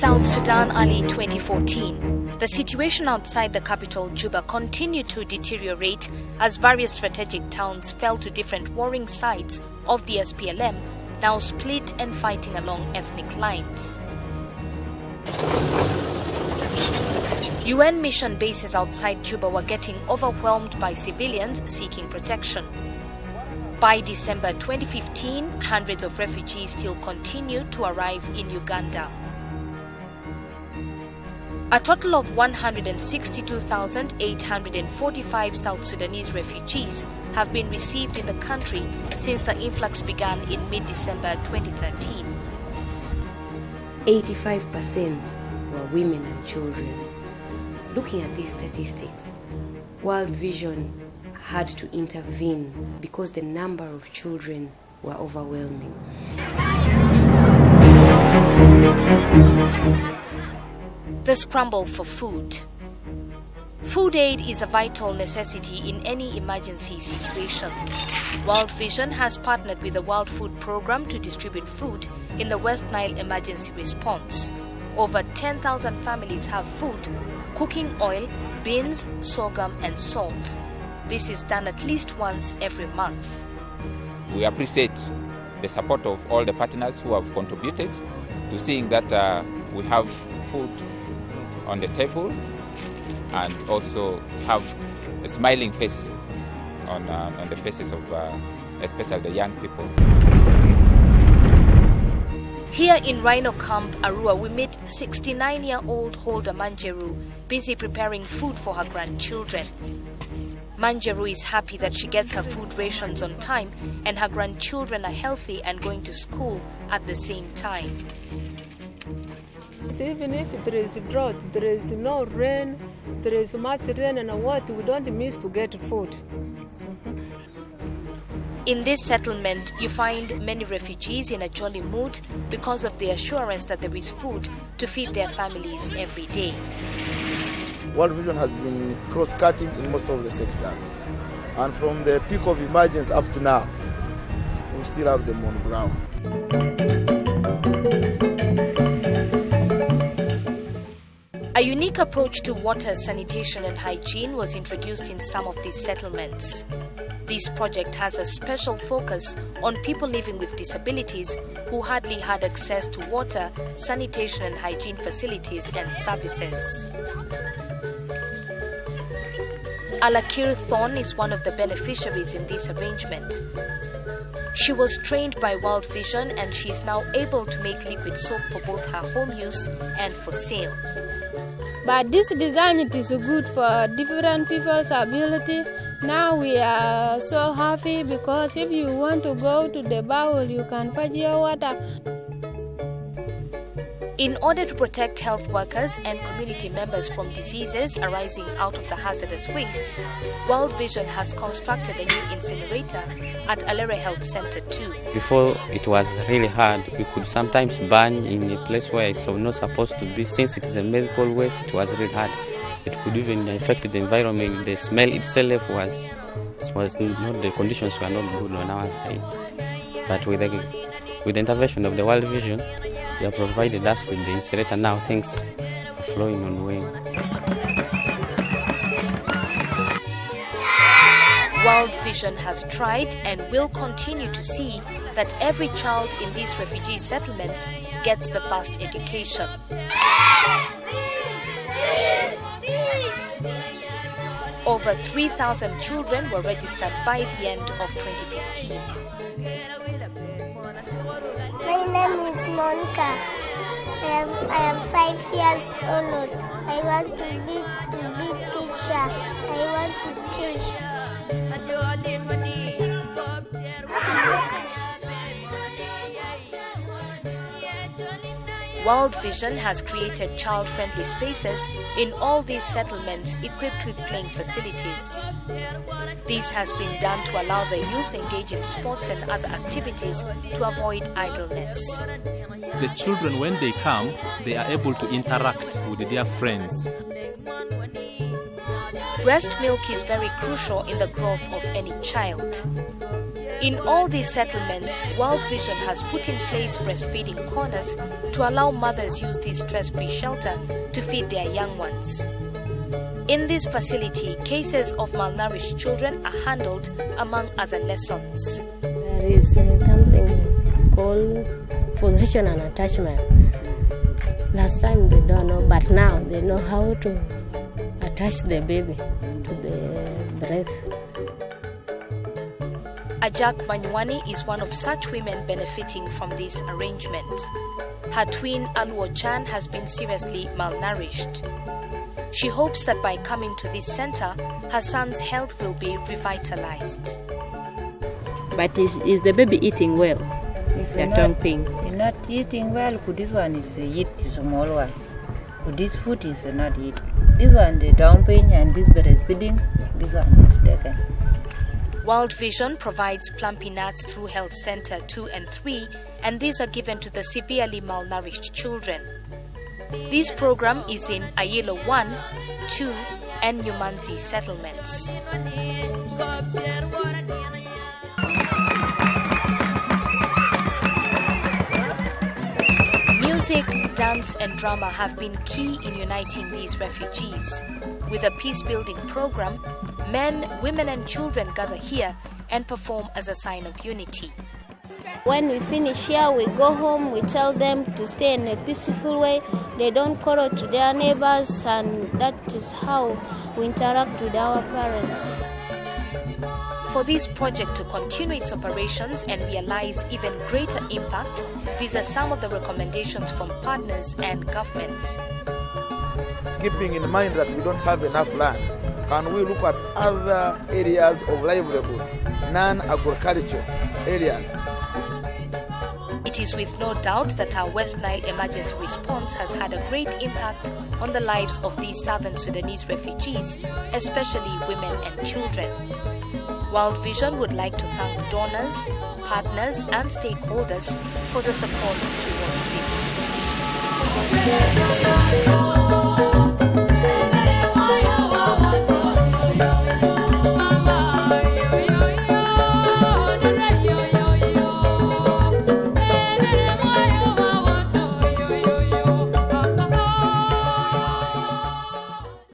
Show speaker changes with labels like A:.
A: South Sudan early 2014. The situation outside the capital, Juba, continued to deteriorate as various strategic towns fell to different warring sides of the SPLM, now split and fighting along ethnic lines. UN mission bases outside Juba were getting overwhelmed by civilians seeking protection. By December 2015, hundreds of refugees still continued to arrive in Uganda. A total of 162,845 South Sudanese refugees have been received in the country since the influx began in mid-December 2013.
B: 85% were women and children. Looking at these statistics, World Vision had to intervene because the number of children were overwhelming.
A: The scramble for food. Food aid is a vital necessity in any emergency situation. World Vision has partnered with the World Food Programme to distribute food in the West Nile Emergency Response. Over 10,000 families have food, cooking oil, beans, sorghum and salt. This is done at least once every month.
C: We appreciate the support of all the partners who have contributed to seeing that we have food on the table and also have a smiling face on the faces of especially the young people.
A: Here in Rhino Camp, Arua, we meet 69-year-old Holder Manjeru, busy preparing food for her grandchildren. Manjeru is happy that she gets her food rations on time and her grandchildren are healthy and going to school at the same time.
D: Even if there is drought, there is no rain, there is much rain and water, we don't miss to get food.
A: In this settlement, you find many refugees in a jolly mood because of the assurance that there is food to feed their families every day.
E: World Vision has been cross-cutting in most of the sectors. And from the peak of emergency up to now, we still have them on the ground.
A: A unique approach to water, sanitation and hygiene was introduced in some of these settlements. This project has a special focus on people living with disabilities who hardly had access to water, sanitation and hygiene facilities and services. Alakir Thorn is one of the beneficiaries in this arrangement. She was trained by World Vision and she is now able to make liquid soap for both her home use and for sale.
F: But this design, it is good for different people's ability. Now we are so happy because if you want to go to the bowl, you can fetch your water.
A: In order to protect health workers and community members from diseases arising out of the hazardous wastes, World Vision has constructed a new incinerator at Alere Health Center too.
G: Before it was really hard. We could sometimes burn in a place where it's not supposed to be. Since it is a medical waste, it was really hard. It could even affect the environment. The smell itself was not, the conditions were not good on our side. But with the intervention of the World Vision, they have provided us with the incinerator. Now things are flowing on way.
A: World Vision has tried and will continue to see that every child in these refugee settlements gets the first education. Over 3,000 children were registered by the end of 2015.
H: My name is Monica. I am 5 years old. I want to be teacher. I want to teach.
A: World Vision has created child-friendly spaces in all these settlements equipped with playing facilities. This has been done to allow the youth engage in sports and other activities to avoid idleness.
I: The children, when they come, they are able to interact with their friends.
A: Breast milk is very crucial in the growth of any child. In all these settlements, World Vision has put in place breastfeeding corners to allow mothers use this stress-free shelter to feed their young ones. In this facility, cases of malnourished children are handled among other lessons.
J: There is something called position and attachment. Last time they don't know, but now they know how to attach the baby to the breast.
A: Ajak Manyuani is one of such women benefiting from this arrangement. Her twin Aluo Chan has been seriously malnourished. She hopes that by coming to this center, her son's health will be revitalized.
K: But is the baby eating well?
L: He's not eating well. This one is eat small one. This food is not eat. This one the dumping and this breastfeeding. This one is taken.
A: World Vision provides plumpy nuts through Health Center 2 and 3, and these are given to the severely malnourished children. This program is in Ayelo 1, 2, and Nyumanzi settlements. Music, dance, and drama have been key in uniting these refugees. With a peace-building program, men, women, and children gather here and perform as a sign of unity.
F: When we finish here, we go home, we tell them to stay in a peaceful way. They don't quarrel to their neighbors, and that is how we interact with our parents.
A: For this project to continue its operations and realize even greater impact, these are some of the recommendations from partners and government.
E: Keeping in mind that we don't have enough land, can we look at other areas of livelihood, non-agricultural areas?
A: It is with no doubt that our West Nile emergency response has had a great impact on the lives of these southern Sudanese refugees, especially women and children. World Vision would like to thank donors, partners, and stakeholders for the support towards this.